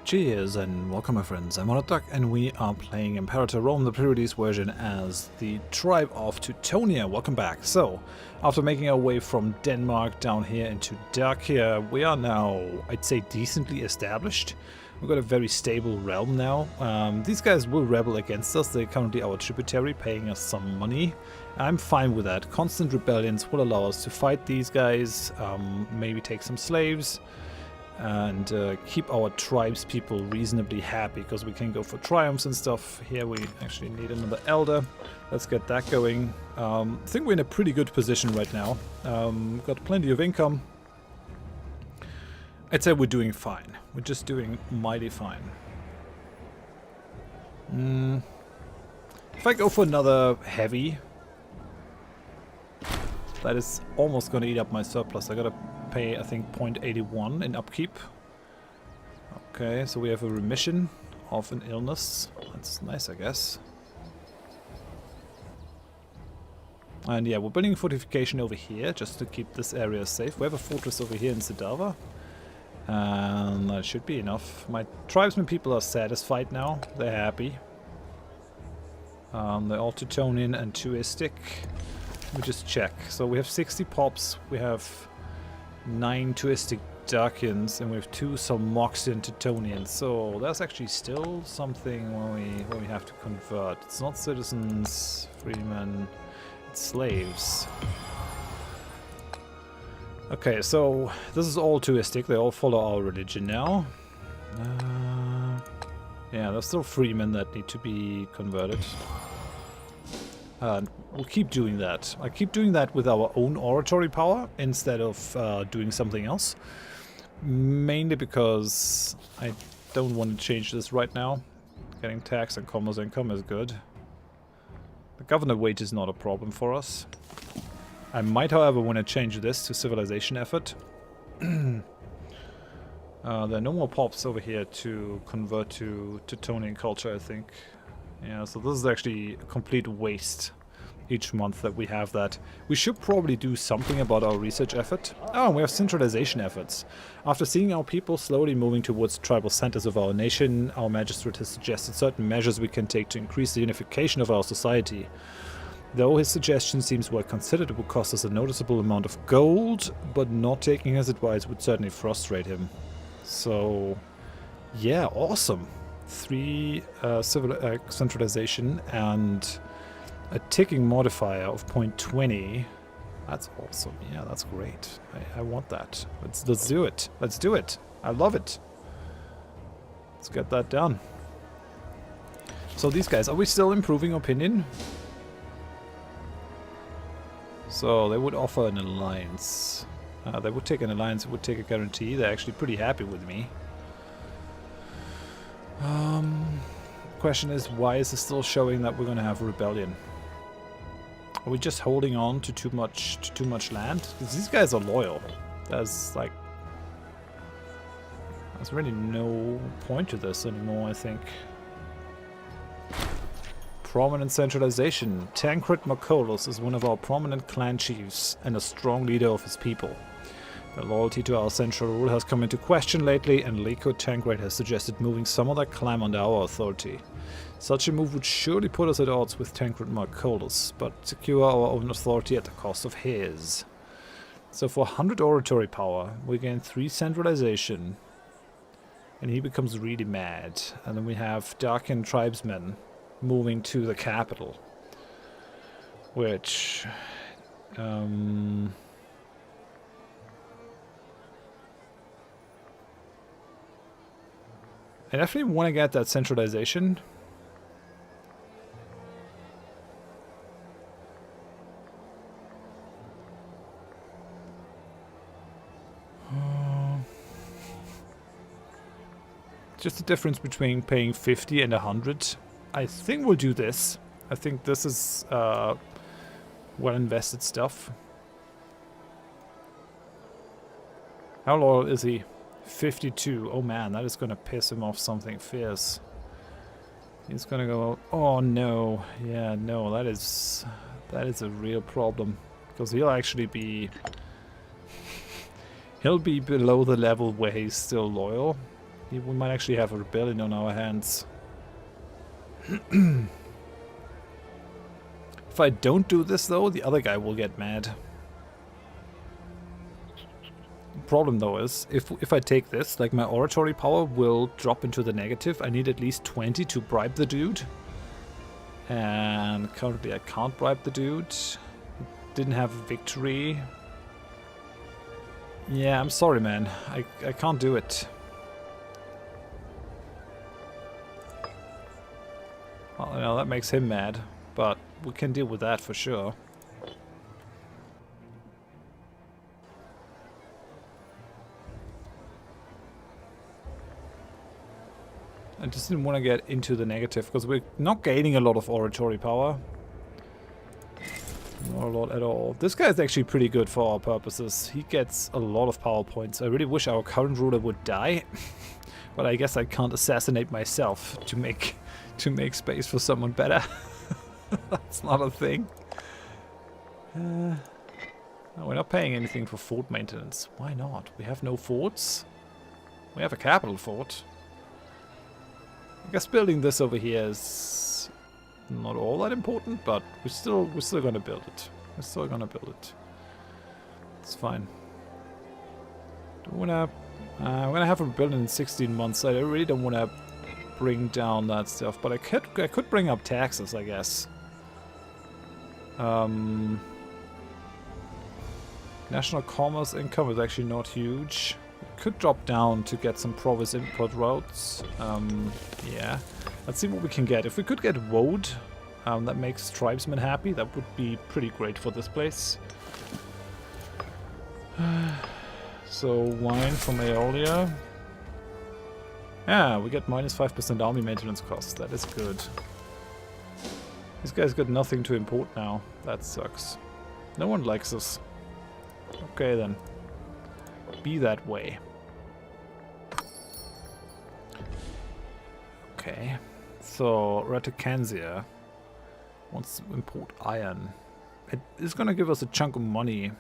Cheers and welcome my friends, I'm Horath and we are playing Imperator Rome, the pre-release version, as the tribe of Teutonia. Welcome back. So, after making our way from Denmark down here into Drak here, we are now, I'd say, decently established. We've got a very stable realm now. These guys will rebel against us. They're currently our tributary, paying us some money. I'm fine with that. Constant rebellions will allow us to fight these guys, maybe take some slaves, and keep our tribes people reasonably happy, because we can go for triumphs and stuff. Here we actually need another elder. Let's get that going. I think we're in a pretty good position right now. Got plenty of income. I'd say we're doing fine. We're just doing mighty fine. If I go for another heavy, that is almost going to eat up my surplus. I gotta pay, I think, 0.81 in upkeep. Okay, so we have a remission of an illness. That's nice, I guess. And yeah, we're building a fortification over here just to keep this area safe. We have a fortress over here in Sedava. And that should be enough. My tribesmen people are satisfied now. They're happy. They're all Teutonian and Tuistic. Let me just check. So we have 60 pops. We have 9 Tuistic Darkians, and we have 2 Salmoxian Teutonians. So there's actually still something where we have to convert. It's not citizens, freemen, it's slaves. Okay, so this is all Tuistic. They all follow our religion now. Yeah, there's still freemen that need to be converted. We'll keep doing that. I keep doing that with our own oratory power instead of doing something else. Mainly because I don't want to change this right now. Getting tax and commerce income is good. The governor wage is not a problem for us. I might, however, want to change this to civilization effort. There are no more pops over here to convert to Teutonian culture, I think. Yeah, so this is actually a complete waste each month that we have that. We should probably do something about our research effort. Oh, we have centralization efforts. After seeing our people slowly moving towards tribal centers of our nation, our magistrate has suggested certain measures we can take to increase the unification of our society. Though his suggestion seems well considered, it would cost us a noticeable amount of gold, but not taking his advice would certainly frustrate him. So, yeah, awesome. 3 centralization and a ticking modifier of 0.20. That's awesome. Yeah, that's great. I want that. Let's do it. Let's do it. I love it. Let's get that done. So these guys, are we still improving opinion? So they would offer an alliance. They would take an alliance, it would take a guarantee. They're actually pretty happy with me. Question is, why is it still showing that we're going to have a rebellion? Are we just holding on to too much land? Because these guys are loyal. There's really no point to this anymore, I think. Prominent centralization. Tancred Marcolus is one of our prominent clan chiefs and a strong leader of his people. Their loyalty to our central rule has come into question lately, and Leko Tancred has suggested moving some of their clan under our authority. Such a move would surely put us at odds with Tancred Marcolus, but secure our own authority at the cost of his. So for 100 oratory power, we gain 3 centralization, and he becomes really mad. And then we have Darkin tribesmen moving to the capital, which I definitely want to get that centralization. Just the difference between paying 50 and 100. I think we'll do this. I think this is well invested stuff. How loyal is he? 52. Oh man, that is gonna piss him off something fierce. He's gonna go, oh no. Yeah, no, that is a real problem. Because he'll actually be... He'll be below the level where he's still loyal. We might actually have a rebellion on our hands. If I don't do this though, the other guy will get mad. The problem though is, if I take this, like my oratory power will drop into the negative. I need at least 20 to bribe the dude. And currently I can't bribe the dude. Didn't have a victory. Yeah, I'm sorry, man. I can't do it. Well, you know, that makes him mad, but we can deal with that for sure. I just didn't want to get into the negative, because we're not gaining a lot of oratory power. Not a lot at all. This guy is actually pretty good for our purposes. He gets a lot of power points. I really wish our current ruler would die. But I guess I can't assassinate myself to make space for someone better. That's not a thing. No, we're not paying anything for fort maintenance. Why not? We have no forts. We have a capital fort. I guess building this over here is not all that important, but we're still gonna build it. We're still gonna build it. It's fine. We're gonna have a building in 16 months. I really don't want to bring down that stuff, but I could bring up taxes, I guess. National commerce income is actually not huge. Could drop down to get some province import routes. Yeah. Let's see what we can get. If we could get woad, that makes tribesmen happy. That would be pretty great for this place. So, wine from Aeolia. Yeah, we get minus 5% army maintenance costs. That is good. This guy's got nothing to import now. That sucks. No one likes us. Okay then. Be that way. Okay. So, Ratakansia wants to import iron. It is going to give us a chunk of money,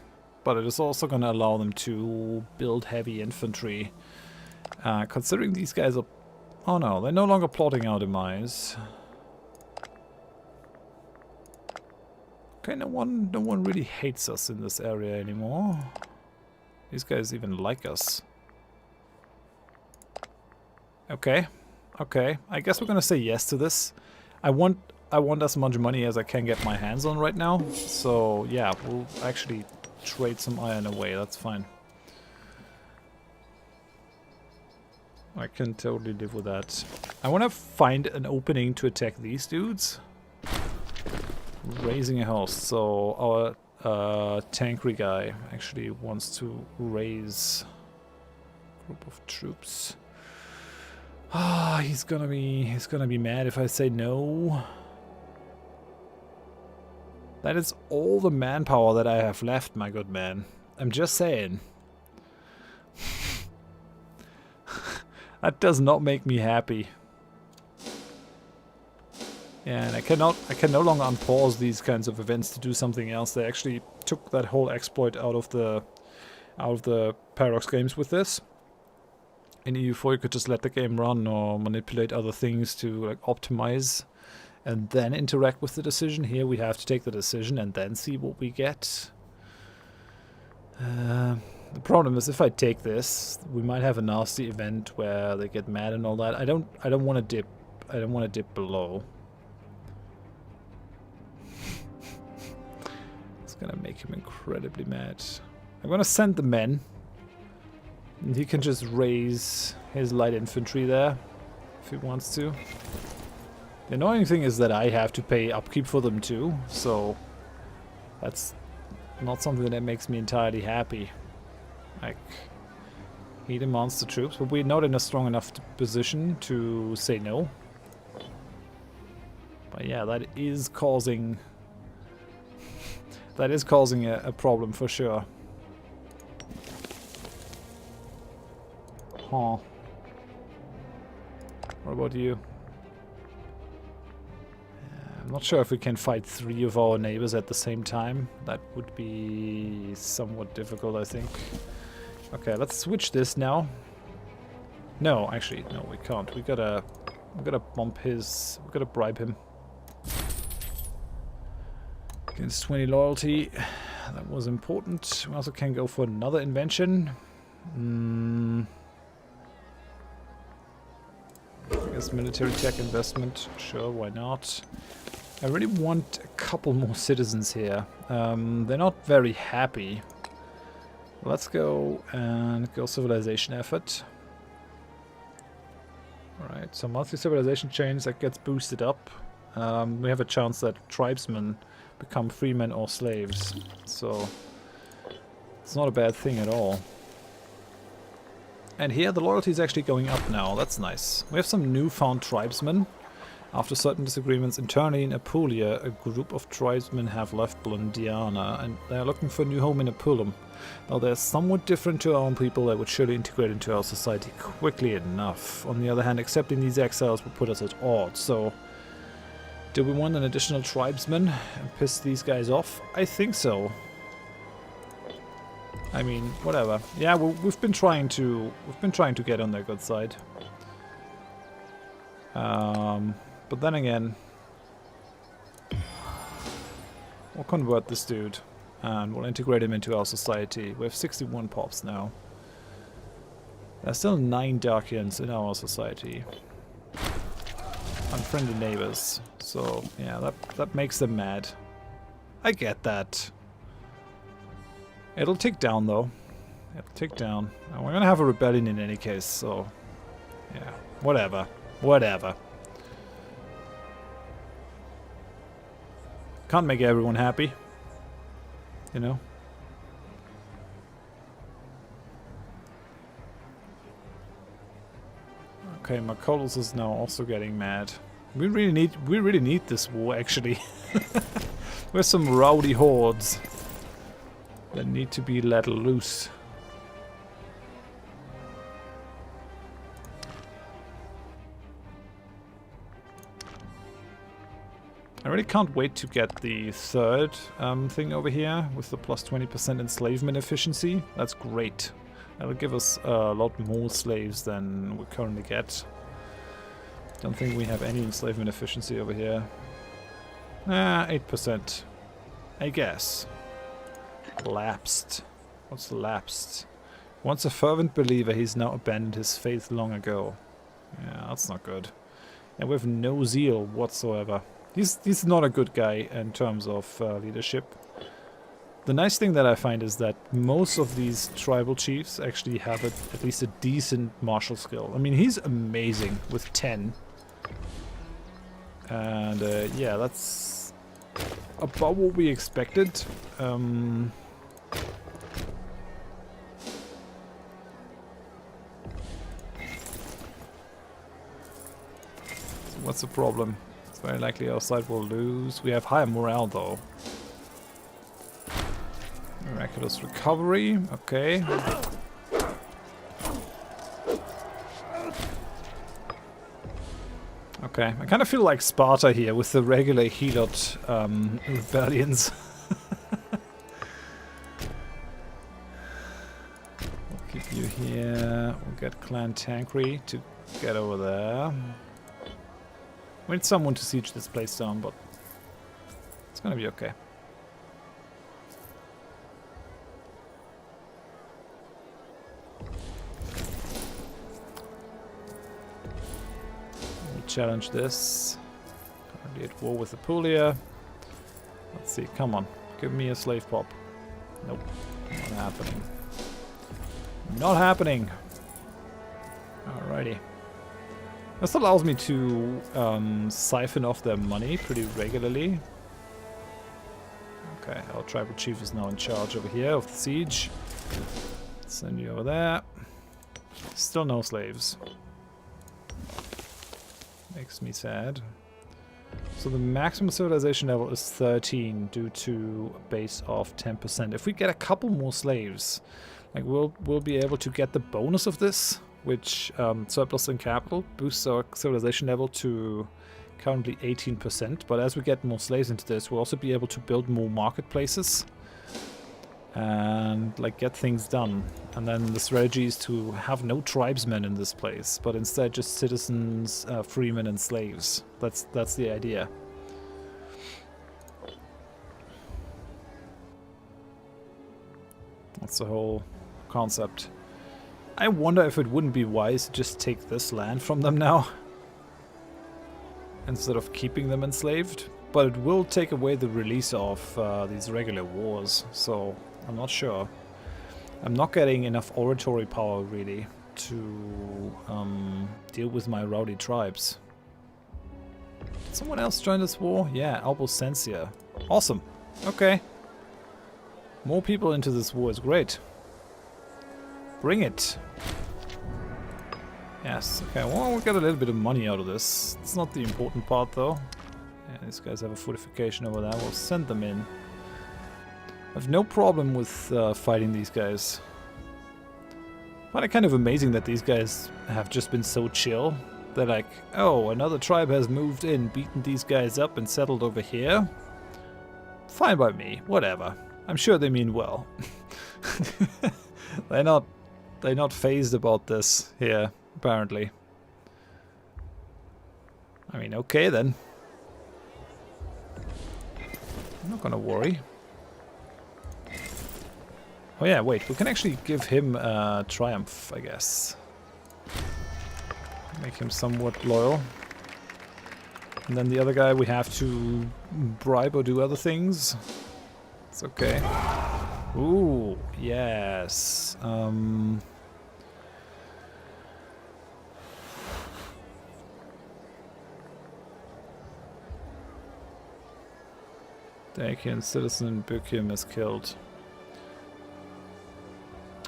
but it is also going to allow them to build heavy infantry. Considering these guys are... Oh no, they're no longer plotting our demise. Okay, no one really hates us in this area anymore. These guys even like us. Okay. Okay. I guess we're gonna say yes to this. I want as much money as I can get my hands on right now. So yeah, we'll actually trade some iron away. That's fine. I can totally live with that. I want to find an opening to attack these dudes. Raising a host. So our tankry guy actually wants to raise a group of troops. Ah, he's gonna be mad if I say no. That is all the manpower that I have left, my good man. I'm just saying. That does not make me happy. Yeah, and I can no longer unpause these kinds of events to do something else. They actually took that whole exploit out of the Paradox games with this. In EU4 you could just let the game run or manipulate other things to like optimize and then interact with the decision. Here we have to take the decision and then see what we get. The problem is if I take this, we might have a nasty event where they get mad and all that. I don't want to dip. I don't want to dip below. It's gonna make him incredibly mad. I'm gonna send the men. And he can just raise his light infantry there if he wants to. The annoying thing is that I have to pay upkeep for them too, so that's not something that makes me entirely happy. Like, he demands the troops, but we're not in a strong enough position to say no. But yeah, that is causing a problem for sure. Huh. What about you? I'm not sure if we can fight 3 of our neighbors at the same time. That would be somewhat difficult, I think. Okay, let's switch this now. No, actually, no, we can't. We gotta bump his... We gotta bribe him. Against 20 loyalty. That was important. We also can go for another invention. I guess military tech investment. Sure, why not? I really want a couple more citizens here. They're not very happy. Let's go and go civilization effort. Alright, so monthly civilization change, that gets boosted up. We have a chance that tribesmen become freemen or slaves. So it's not a bad thing at all. And here the loyalty is actually going up now. That's nice. We have some newfound tribesmen. After certain disagreements internally in Apulia, a group of tribesmen have left Blondiana and they are looking for a new home in Apulum. Now they're somewhat different to our own people that would surely integrate into our society quickly enough. On the other hand, accepting these exiles will put us at odds, so... Do we want an additional tribesman and piss these guys off? I think so. I mean, whatever. Yeah, we've been trying to get on their good side. But then again, we'll convert this dude and we'll integrate him into our society. We have 61 pops now. There's still 9 Darkians in our society. Unfriendly neighbors. So, yeah, that makes them mad. I get that. It'll tick down, though. It'll tick down. And we're gonna have a rebellion in any case, so... Yeah, whatever. Whatever. Can't make everyone happy. You know? Okay, Makolos is now also getting mad. We really need this war, actually. We're some rowdy hordes that need to be let loose. I really can't wait to get the third thing over here with the plus 20% enslavement efficiency. That's great. That'll give us a lot more slaves than we currently get. Don't think we have any enslavement efficiency over here. 8%. I guess. Lapsed. What's lapsed? Once a fervent believer, he's now abandoned his faith long ago. Yeah, that's not good. And we have no zeal whatsoever. He's not a good guy in terms of leadership. The nice thing that I find is that most of these tribal chiefs actually have at least a decent martial skill. I mean, he's amazing with 10. And yeah, that's about what we expected. So what's the problem? It's very likely our side will lose. We have higher morale though. Miraculous recovery, okay. Okay, I kind of feel like Sparta here with the regular Helot rebellions. We'll keep you here. We'll get Clan Tancred to get over there. We need someone to siege this place down, but it's gonna be okay. Challenge this. Currently at war with Apulia. Let's see, come on. Give me a slave pop. Nope. Not happening. Not happening. Alrighty. This allows me to siphon off their money pretty regularly. Okay, our tribal chief is now in charge over here of the siege. Send you over there. Still no slaves. Makes me sad. So the maximum civilization level is 13 due to a base of 10%. If we get a couple more slaves, like we'll be able to get the bonus of this, which surplus in capital boosts our civilization level to currently 18%. But as we get more slaves into this, we'll also be able to build more marketplaces. and like get things done. And then the strategy is to have no tribesmen in this place, but instead just citizens, freemen and slaves. That's the idea. That's the whole concept. I wonder if it wouldn't be wise to just take this land from them now instead of keeping them enslaved. But it will take away the release of these regular wars, so I'm not sure. I'm not getting enough oratory power really to deal with my rowdy tribes. Did someone else join this war? Yeah, Albosensia. Awesome. Okay. More people into this war is great. Bring it. Yes, okay, well, we'll get a little bit of money out of this. It's not the important part though. Yeah, these guys have a fortification over there. We'll send them in. I have no problem with fighting these guys. I find it kind of amazing that these guys have just been so chill. They're like, oh, another tribe has moved in, beaten these guys up and settled over here. Fine by me, whatever. I'm sure they mean well. They're not fazed about this here, apparently. I mean, okay then. I'm not gonna worry. Oh yeah, wait, we can actually give him a triumph, I guess. Make him somewhat loyal. And then the other guy we have to bribe or do other things. It's okay. Ooh, yes. Dacian citizen Bykim is killed.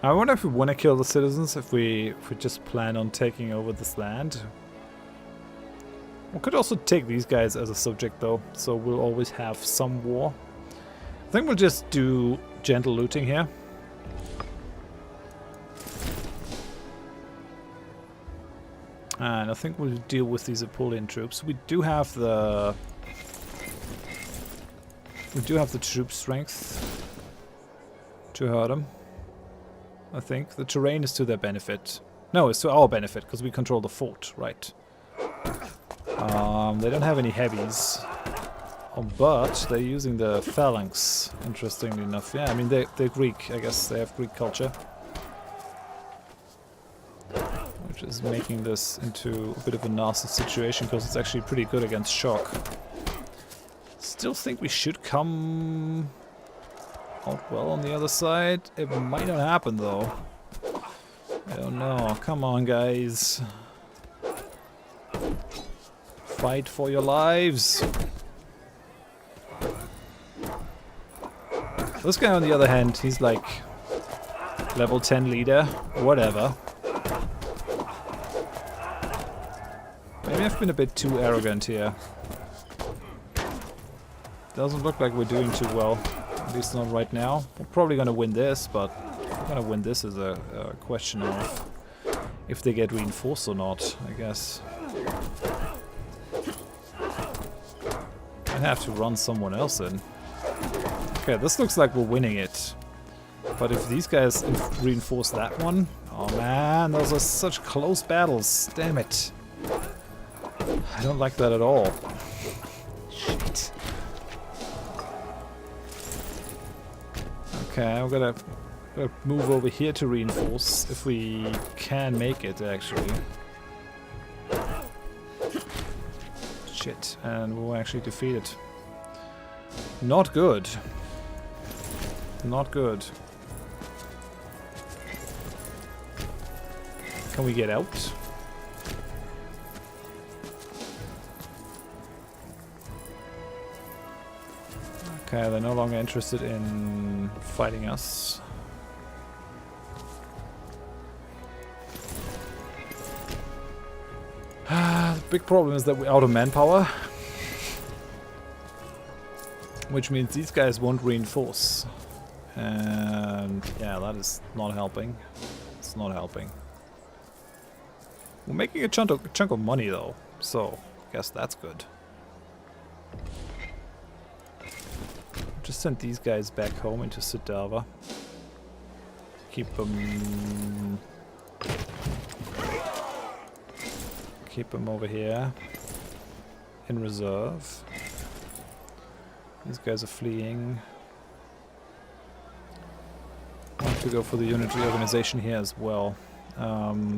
I wonder if we want to kill the citizens, if we just plan on taking over this land. We could also take these guys as a subject though, so we'll always have some war. I think we'll just do gentle looting here. And I think we'll deal with these Apulian troops. We do have the troop strength to hurt them. I think the terrain is to their benefit. No, it's to our benefit because we control the fort, right? They don't have any heavies. But they're using the phalanx, interestingly enough. Yeah, I mean, they're Greek. I guess they have Greek culture. Which is making this into a bit of a nasty situation, because it's actually pretty good against shock. Still think we should come out well on the other side. It might not happen, though. I don't know. Come on, guys. Fight for your lives. This guy, on the other hand, he's like level 10 leader, whatever. Maybe I've been a bit too arrogant here. Doesn't look like we're doing too well, at least not right now. We're probably gonna win this, but if we're gonna win this is a question of if they get reinforced or not, I guess. I'd have to run someone else in. Okay, this looks like we're winning it. But if these guys reinforce that one... Oh man, those are such close battles. Damn it. I don't like that at all. Shit. Okay, I'm gonna move over here to reinforce, if we can make it, actually. Shit, and we'll actually defeat it. Not good. Not good. Can we get out? Okay, they're no longer interested in fighting us. The big problem is that we're out of manpower. Which means these guys won't reinforce. And yeah, that is not helping. It's not helping. We're making a chunk of money though, so I guess that's good. Just send these guys back home into Sidava. keep them over here in reserve. These guys are fleeing. I want to go for the unitary organization here as well.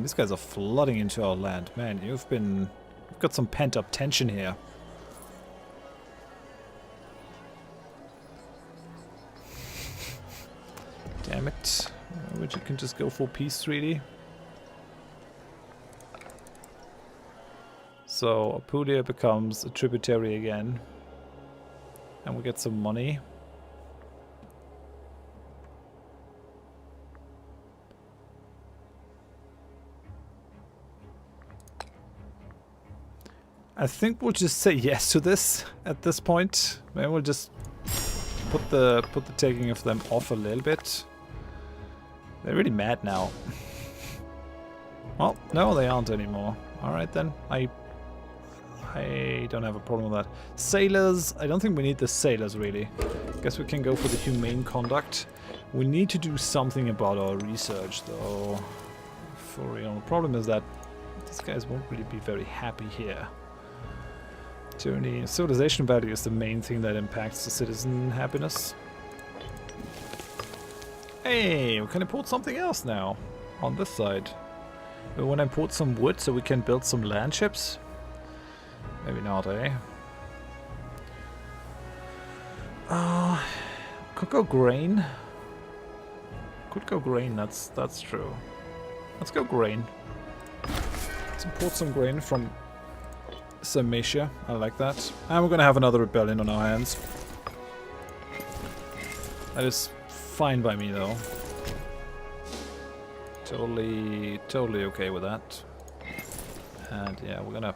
These guys are flooding into our land. Man, you've got some pent-up tension here. Damn it. Which you can just go for peace treaty. So Apulia becomes a tributary again. And we get some money. I think we'll just say yes to this at this point. Maybe we'll just put the taking of them off a little bit. They're really mad now. Well, no, they aren't anymore. Alright then. I don't have a problem with that. Sailors, I don't think we need the sailors really. Guess we can go for the humane conduct. We need to do something about our research though. For real. The problem is that these guys won't really be very happy here. Tyranny, civilization value is the main thing that impacts the citizen happiness. Hey, we can import something else now on this side. We want to import some wood so we can build some land ships. Maybe not, eh? Could go grain. Could go grain. That's true. Let's go grain. Let's import some grain from Sarmatia. I like that. And we're gonna have another rebellion on our hands. That is fine by me though. Totally okay with that. And yeah, we're gonna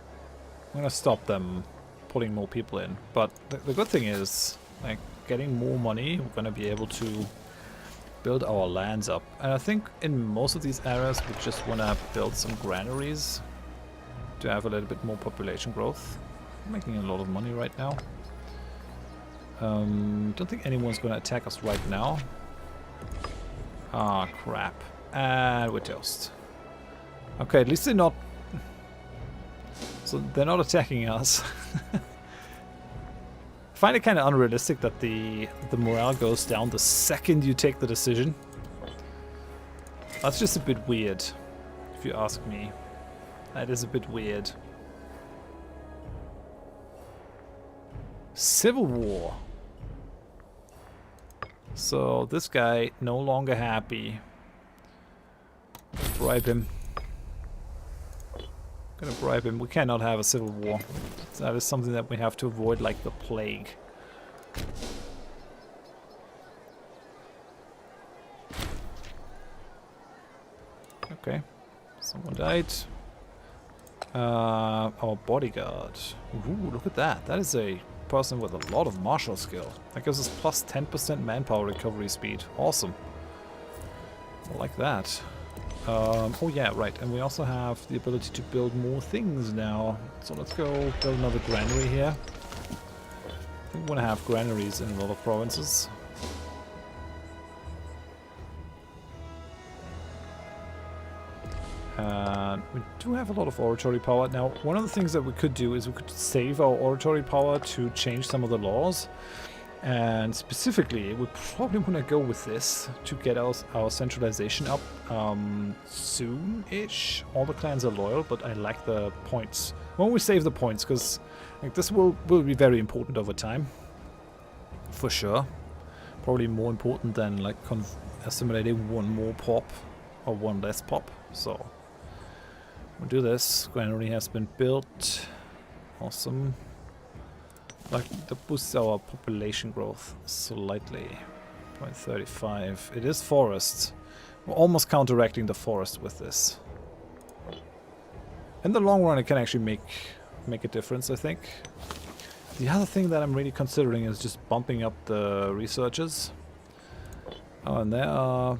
stop them pulling more people in. But the good thing is, like, getting more money, we're gonna be able to build our lands up. And I think in most of these areas we just wanna build some granaries to have a little bit more population growth. I'm making a lot of money right now. Don't think anyone's gonna attack us right now. Ah, crap. And we're toast. Okay, at least they're not... So they're not attacking us. I find it kind of unrealistic that the morale goes down the second you take the decision. That's just a bit weird, if you ask me. That is a bit weird. Civil War. So this guy no longer happy. Bribe him. Gonna bribe him. We cannot have a civil war. That is something that we have to avoid like the plague. Okay. Someone died. Our bodyguard. Ooh, look at that. That is a person with a lot of martial skill. That gives us plus 10% manpower recovery speed. Awesome. I like that. Oh yeah, right. And we also have the ability to build more things now. So let's go build another granary here. I think we want to have granaries in a lot of provinces. We do have a lot of oratory power. Now, one of the things that we could do is we could save our oratory power to change some of the laws. And specifically, we probably want to go with this to get our centralization up soon-ish. All the clans are loyal, but I like the points. When we save the points, because like, this will be very important over time. For sure. Probably more important than like assimilating one more pop or one less pop. So we'll do this. Granary has been built. Awesome. Like, that boosts our population growth slightly. 0.35. It is forests. We're almost counteracting the forest with this. In the long run, it can actually make a difference, I think. The other thing that I'm really considering is just bumping up the researchers. Oh, and there are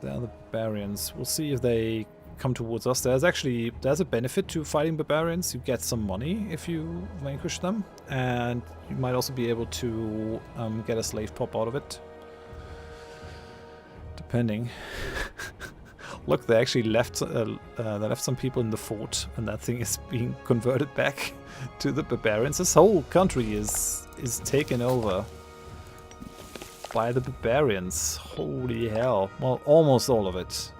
the barbarians. We'll see if they come towards us. There's a benefit to fighting barbarians. You get some money if you vanquish them, and you might also be able to get a slave pop out of it. Depending. Look, they actually left some people in the fort, and that thing is being converted back to the barbarians. This whole country is taken over by the barbarians. Holy hell. Well, almost all of it.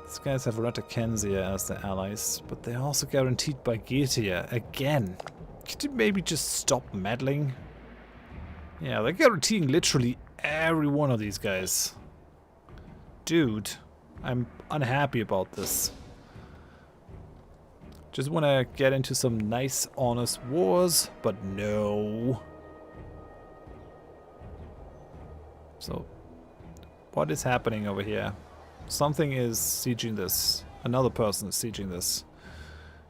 These guys have Ratakensia as their allies, but they're also guaranteed by Getia again. Could you maybe just stop meddling? Yeah, they're guaranteeing literally every one of these guys. Dude, I'm unhappy about this. Just want to get into some nice, honest wars, but no. So, what is happening over here? Something is sieging this. Another person is sieging this.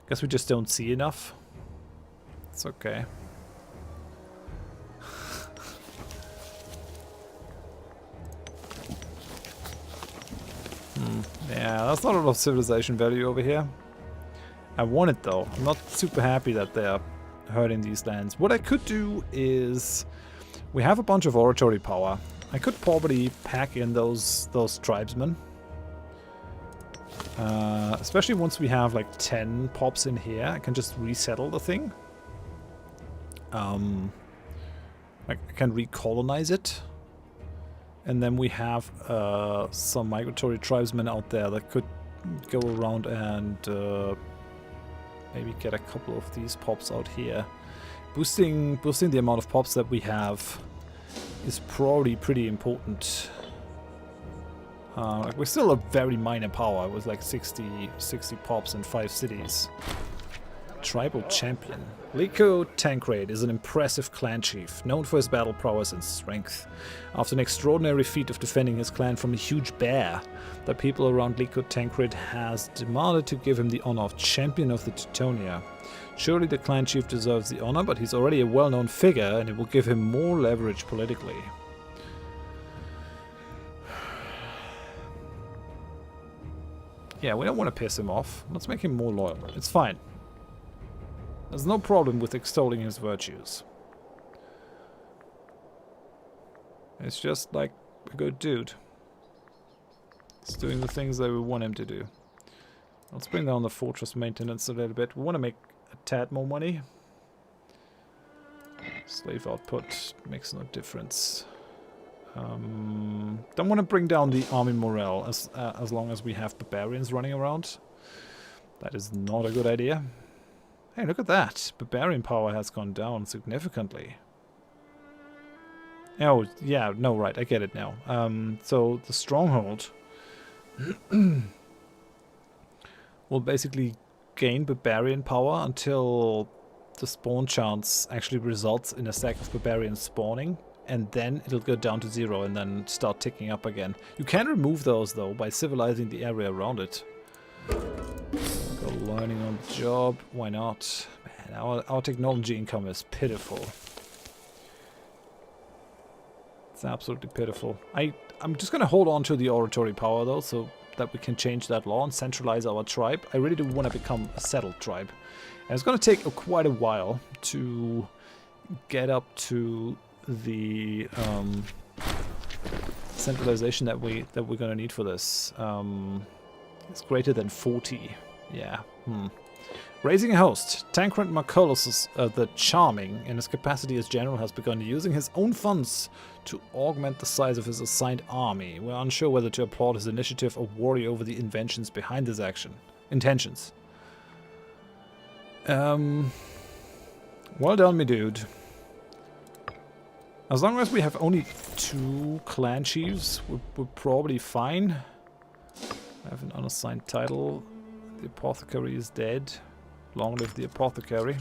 Guess we just don't see enough. It's okay. Yeah, that's not a lot of civilization value over here. I want it though. I'm not super happy that they're hurting these lands. What I could do is... we have a bunch of oratory power. I could probably pack in those tribesmen. Especially once we have like 10 pops in here, I can just resettle the thing. I can recolonize it. And then we have some migratory tribesmen out there that could go around and maybe get a couple of these pops out here. Boosting the amount of pops that we have is probably pretty important. Like we're still a very minor power with like 60 pops in 5 cities. Tribal champion. Liko Tancred is an impressive clan chief, known for his battle prowess and strength. After an extraordinary feat of defending his clan from a huge bear, the people around Liko Tancred has demanded to give him the honor of champion of the Teutonia. Surely the clan chief deserves the honor, but he's already a well-known figure and it will give him more leverage politically. Yeah, we don't want to piss him off. Let's make him more loyal. It's fine. There's no problem with extolling his virtues. It's just like a good dude. He's doing the things that we want him to do. Let's bring down the fortress maintenance a little bit. We want to make a tad more money. Slave output makes no difference. Don't want to bring down the army morale as long as we have barbarians running around. That is not a good idea. Hey, look at that. Barbarian power has gone down significantly. Oh, yeah, no, right, I get it now. So the stronghold will basically gain barbarian power until the spawn chance actually results in a stack of barbarians spawning, and then it'll go down to 0 and then start ticking up again. You can remove those though by civilizing the area around it. Go learning on the job, why not? Man, our technology income is pitiful. It's absolutely pitiful. I'm just gonna hold on to the oratory power though, so that we can change that law and centralize our tribe. I really do want to become a settled tribe. And it's gonna take quite a while to get up to the centralization that we're gonna need for this. It's greater than 40. Yeah. Raising a host. Tancred Marculus the Charming, in his capacity as general, has begun using his own funds to augment the size of his assigned army. We're unsure whether to applaud his initiative or worry over the inventions behind his intentions. Well done, me dude. As long as we have only 2 clan chiefs, we're probably fine. I have an unassigned title. The apothecary is dead. Long live the apothecary.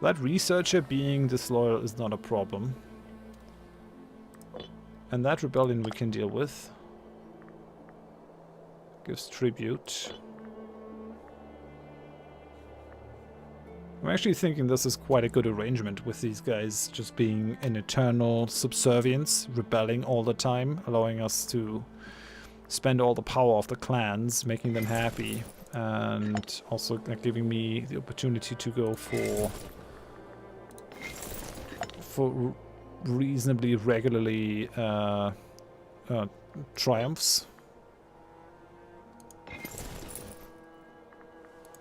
That researcher being disloyal is not a problem. And that rebellion we can deal with. Gives tribute. I'm actually thinking this is quite a good arrangement with these guys just being in eternal subservience, rebelling all the time, allowing us to spend all the power of the clans, making them happy, and also giving me the opportunity to go for reasonably regularly triumphs.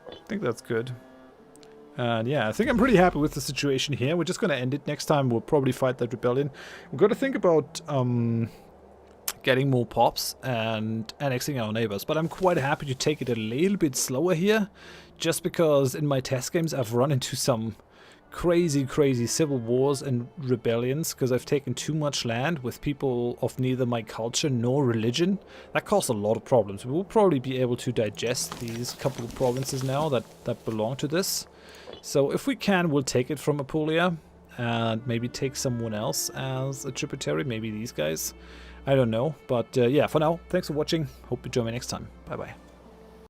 I think that's good. And yeah, I think I'm pretty happy with the situation here. We're just going to end it. Next time we'll probably fight that rebellion. We've got to think about getting more pops and annexing our neighbors. But I'm quite happy to take it a little bit slower here, just because in my test games I've run into some crazy civil wars and rebellions because I've taken too much land with people of neither my culture nor religion. That caused a lot of problems. We will probably be able to digest these couple of provinces now that belong to this. So if we can, we'll take it from Apulia and maybe take someone else as a tributary, maybe these guys. I don't know, but yeah, for now, thanks for watching. Hope you join me next time. Bye bye.